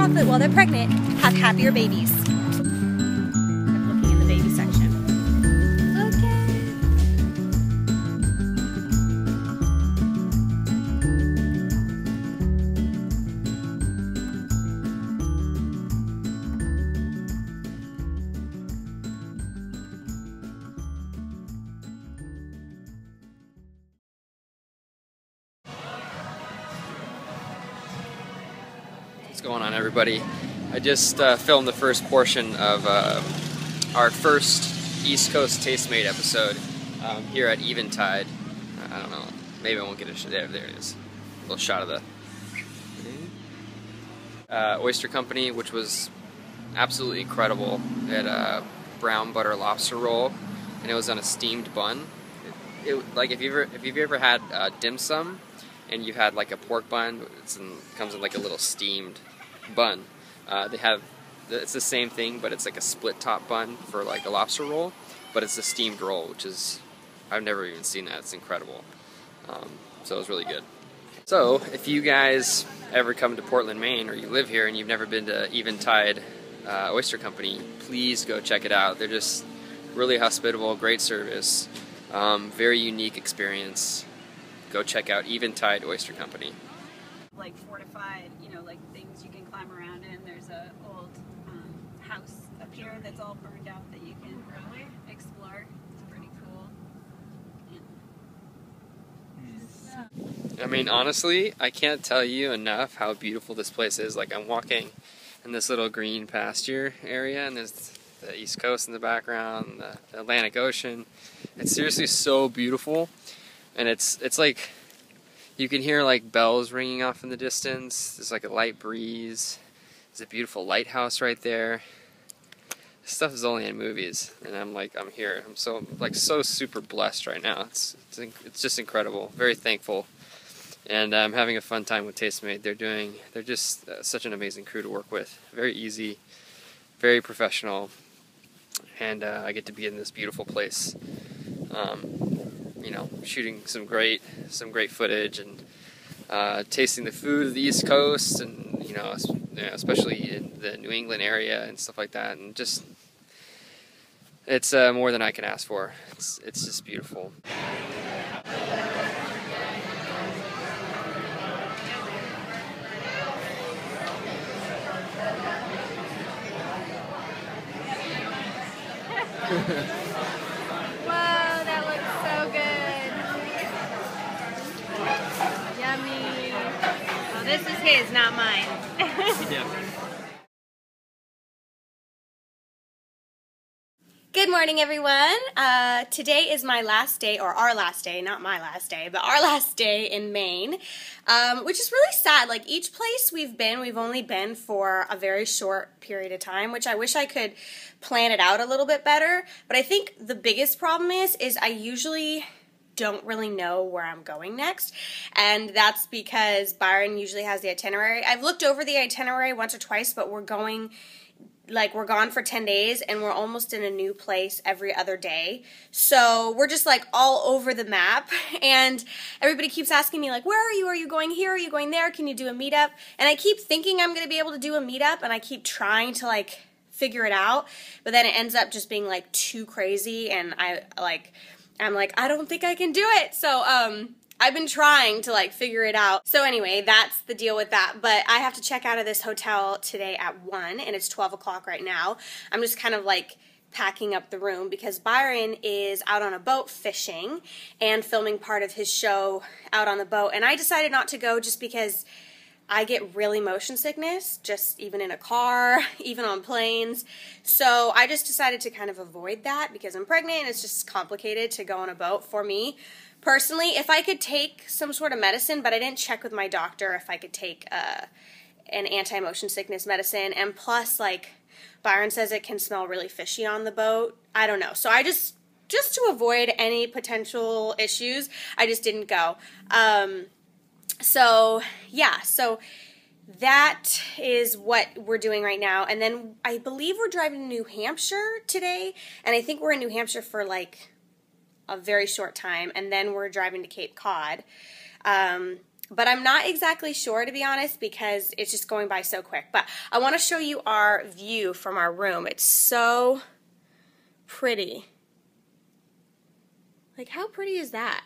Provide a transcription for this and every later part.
chocolate while they're pregnant have happier babies. I'm looking in the baby section. What's going on, everybody? I just filmed the first portion of our first East Coast Tastemade episode here at Eventide. I don't know, maybe I won't get a shot. There it is. A little shot of the oyster company, which was absolutely incredible. They had a brown butter lobster roll, and it was on a steamed bun. Like if you've ever had dim sum, and you had like a pork bun, comes in like a little steamed bun. It's the same thing, but it's like a split top bun for like a lobster roll, but it's a steamed roll, which is, I've never even seen that. It's incredible. So it was really good. So if you guys ever come to Portland, Maine, or you live here and you've never been to Eventide Oyster Company, please go check it out. They're just really hospitable, great service, very unique experience. Go check out Eventide Oyster Company. Like fortified, you know, like things you can climb around in. There's a old house up here that's all burned out that you can really explore. It's pretty cool. I mean, honestly, I can't tell you enough how beautiful this place is. Like, I'm walking in this little green pasture area, and there's the East Coast in the background, the Atlantic Ocean. It's seriously so beautiful. And it's like, you can hear like bells ringing off in the distance. There's like a light breeze. There's a beautiful lighthouse right there. This stuff is only in movies, and I'm here. I'm so super blessed right now. It's just incredible. Very thankful, and I'm having a fun time with Tastemade. They're just such an amazing crew to work with. Very easy, very professional, and I get to be in this beautiful place. You know, shooting some great footage and tasting the food of the East Coast, and you know, especially in the New England area and stuff like that. And just, it's more than I can ask for. It's just beautiful. This is his, not mine. Yeah. Good morning, everyone. Today is my last day, or our last day, not my last day, but our last day in Maine, which is really sad. Like, each place we've only been for a very short period of time, which I wish I could plan it out a little bit better. But I think the biggest problem is I usually don't really know where I'm going next, and that's because Byron usually has the itinerary. I've looked over the itinerary once or twice, but we're gone for 10 days, and we're almost in a new place every other day, so we're just like all over the map, and everybody keeps asking me like, where are you? Are you going here? Are you going there? Can you do a meetup? And I keep thinking I'm going to be able to do a meetup, and I keep trying to like figure it out, but then it ends up just being like too crazy, and I'm like, I don't think I can do it. So, I've been trying to like figure it out. So anyway, that's the deal with that. But I have to check out of this hotel today at 1, and it's 12 o'clock right now. I'm just kind of like packing up the room because Byron is out on a boat fishing and filming part of his show out on the boat. And I decided not to go just because I get really motion sickness, just even in a car, even on planes. So I just decided to kind of avoid that because I'm pregnant and it's just complicated to go on a boat for me. Personally, if I could take some sort of medicine, but I didn't check with my doctor if I could take an anti-motion sickness medicine, and plus, like, Byron says it can smell really fishy on the boat. I don't know. So I just to avoid any potential issues, I just didn't go. So, yeah, so that is what we're doing right now. And then I believe we're driving to New Hampshire today, and I think we're in New Hampshire for, like, a very short time, and then we're driving to Cape Cod. But I'm not exactly sure, to be honest, because it's just going by so quick. But I want to show you our view from our room. It's so pretty. Like, how pretty is that?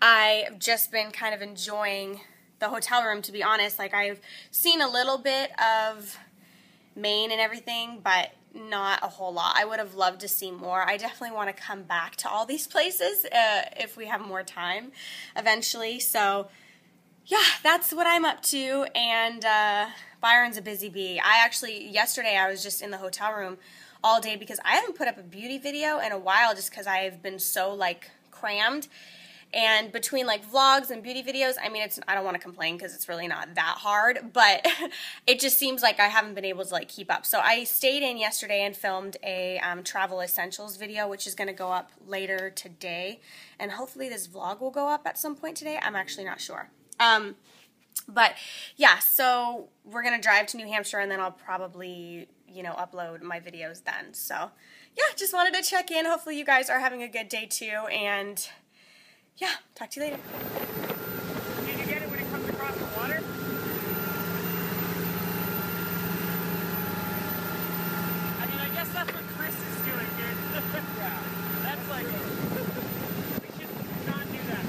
I've just been kind of enjoying the hotel room, to be honest. Like, I've seen a little bit of Maine and everything, but not a whole lot. I would have loved to see more. I definitely want to come back to all these places if we have more time eventually. So yeah, that's what I'm up to, and Byron's a busy bee. Yesterday I was just in the hotel room all day because I haven't put up a beauty video in a while just because I've been so, like, crammed. And between, like, vlogs and beauty videos, I mean, I don't want to complain because it's really not that hard, but it just seems like I haven't been able to, like, keep up. So I stayed in yesterday and filmed a travel essentials video, which is going to go up later today. And hopefully this vlog will go up at some point today. I'm actually not sure. But yeah, so we're going to drive to New Hampshire, and then I'll probably, you know, upload my videos then. So yeah, just wanted to check in. Hopefully you guys are having a good day too, and yeah, talk to you later. Did you get it when it comes across the water? I mean, I guess that's what Chris is doing, dude. Yeah. That's like, we should not do that.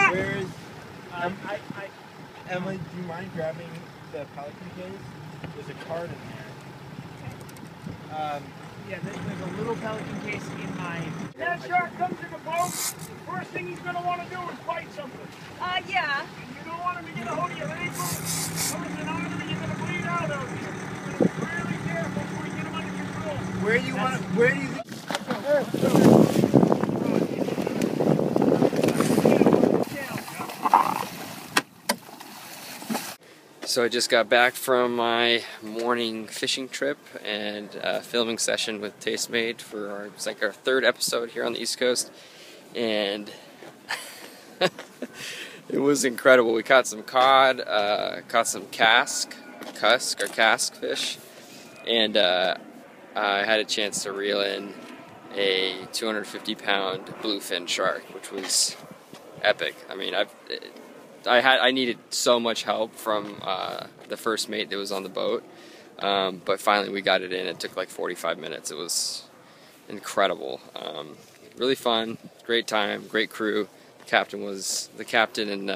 Where is Emily, do you mind grabbing the Pelican case? There's a card in there. Yeah, there's a little Pelican case in my... That shark comes in the boat, first thing he's going to want to do is bite something. Yeah. And you don't want him to get a hold of your ankle, or it's an artery, you're going to bleed out of you. You're going to be really careful before you get him under control. Where do you think? So I just got back from my morning fishing trip and filming session with Tastemade for it's like our third episode here on the East Coast, and it was incredible. We caught some cod, caught some cask fish, and I had a chance to reel in a 250-pound bluefin shark, which was epic. I mean, I needed so much help from the first mate that was on the boat, but finally we got it in. It took like 45 minutes. It was incredible. Really fun, great time, great crew. The captain and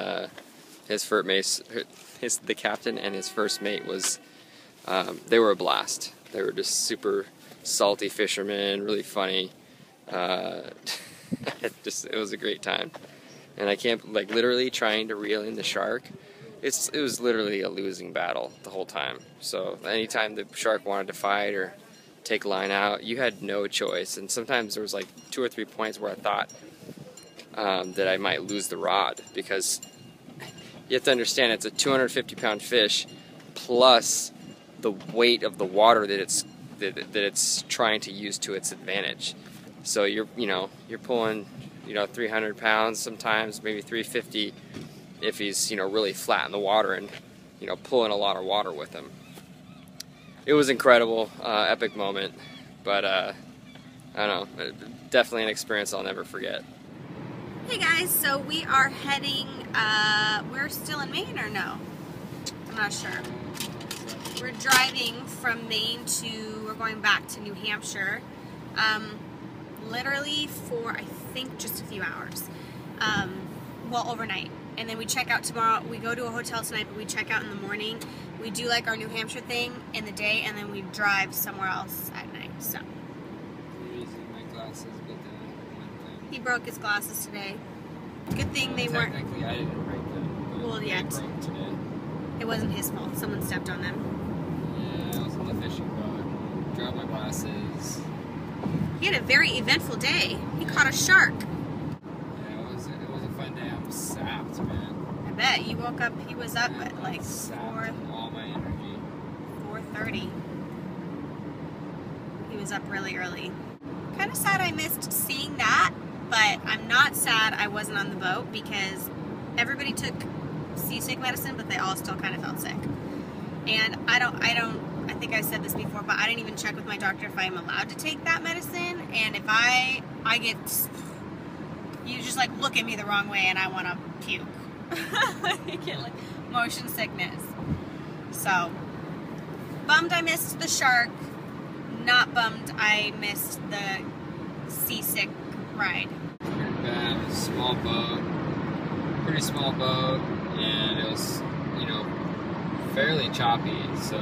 his first mate was they were a blast. They were just super salty fishermen, really funny. It was a great time. And I can't, like, literally trying to reel in the shark, it was literally a losing battle the whole time. So anytime the shark wanted to fight or take line out, you had no choice. And sometimes there was like 2 or 3 points where I thought that I might lose the rod, because you have to understand it's a 250-pound fish plus the weight of the water that it's trying to use to its advantage. So you're pulling 300 pounds sometimes, maybe 350 if he's, really flat in the water and, pulling a lot of water with him. It was incredible, epic moment, but I don't know, definitely an experience I'll never forget. Hey guys, so we are heading, we're still in Maine or no? I'm not sure. We're driving from Maine we're going back to New Hampshire. Literally for, I think, just a few hours. Well, overnight. And then we check out tomorrow. We go to a hotel tonight, but we check out in the morning. We do like our New Hampshire thing in the day, and then we drive somewhere else at night. So. You're using my glasses, but He broke his glasses today. Good thing they weren't. Technically, I didn't break them. Well, they yet. broke today. It wasn't his fault. Someone stepped on them. Yeah, I was on the fishing boat. Dropped my glasses. He had a very eventful day. He caught a shark. Yeah, it was a fun day. I'm sapped, man. I bet. He woke up, he was up Man, at like I'm sapped with all my energy. 4:30. He was up really early. Kind of sad I missed seeing that, but I'm not sad I wasn't on the boat because everybody took seasick medicine, but they all still kind of felt sick. And I think I said this before, but I didn't even check with my doctor if I'm allowed to take that medicine. And if I get, you just like look at me the wrong way and I want to puke. I get like motion sickness. So, bummed I missed the shark. Not bummed I missed the seasick ride. Pretty bad. Small boat. Pretty small boat. And it was, you know, fairly choppy. So,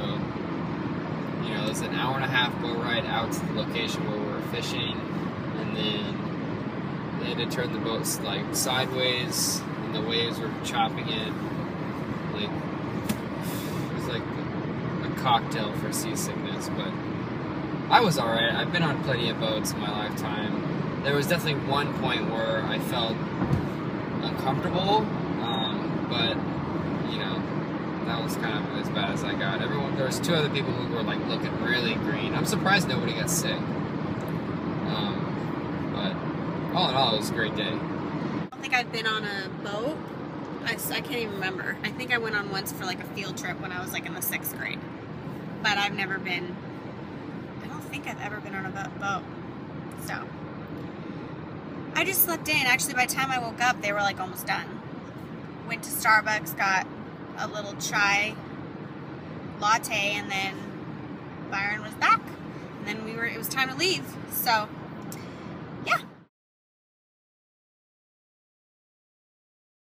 you know, there's an hour and a half boat ride out to the location where we were fishing. And then they had to turn the boat like sideways. And the waves were chopping it. Like, it was like a cocktail for seasickness. But I was alright. I've been on plenty of boats in my lifetime. There was definitely one point where I felt uncomfortable, but you know, that was kind of as bad as I got. There was two other people who were like looking really green. I'm surprised nobody got sick. But all in all, it was a great day. I don't think I've been on a boat. I can't even remember. I think I went on once for like a field trip when I was like in the 6th grade. But I've never been, I don't think I've ever been on a boat. So, I just slept in. Actually, by the time I woke up, they were like almost done. Went to Starbucks, got a little chai latte, and then Byron was back. And then it was time to leave. So,